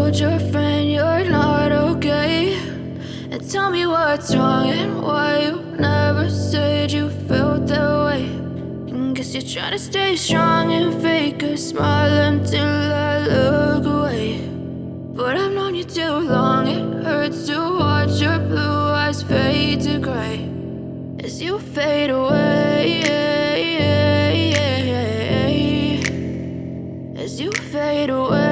told your friend you're not okay, and tell me what's wrong and why you never said you felt that way. And guess you're trying to stay strong and fake a smile until I look away. But I've known you too long, it hurts to watch your blue eyes fade to gray as you fade away, as you fade away.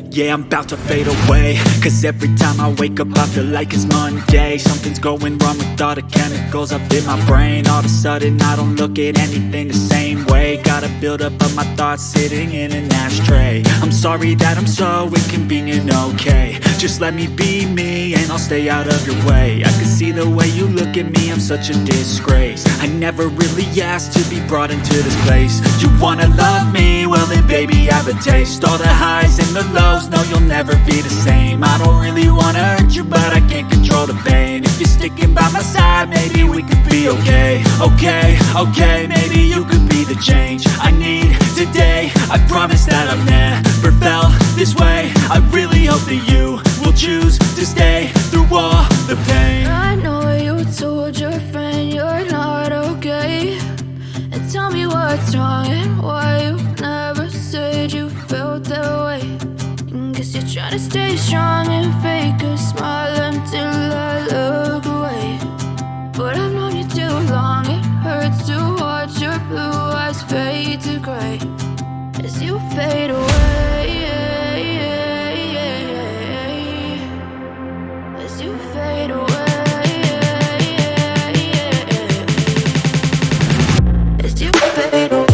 Yeah, I'm about to fade away, cause every time I wake up I feel like it's Monday. Something's going wrong with all the chemicals up in my brain. All of a sudden I don't look at anything the same way. Got a buildup of my thoughts sitting in an ashtray. I'm sorry that I'm so inconvenient, okay. Just let me be me and I'll stay out of your way. I can see the way you look at me, I'm such a disgrace. I never really asked to be brought into this place. You wanna love me? Well then baby have a taste. All the highs and the lows, no, you'll never be the same. I don't really wanna hurt you, but I can't control the pain. If you're sticking by my side, maybe we could be okay. Okay, maybe you could be the change I need today. I promise that I've never felt this way. I really hope that you will choose to stay through all the pain. I know you told your friend you're not okay, and tell me what's wrong and why you never said you felt that way. Guess you're trying to stay strong and fake a smile until I look away. But I've known you too long, it hurts to watch your blue eyes fade to gray as you fade away, as you fade away, as you fade away.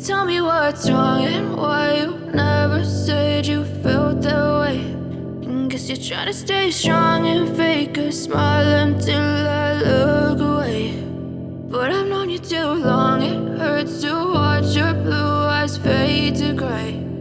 Tell me what's wrong and why you never said you felt that way. And guess you're trying to stay strong and fake a smile until I look away. But I've known you too long, it hurts to watch your blue eyes fade to gray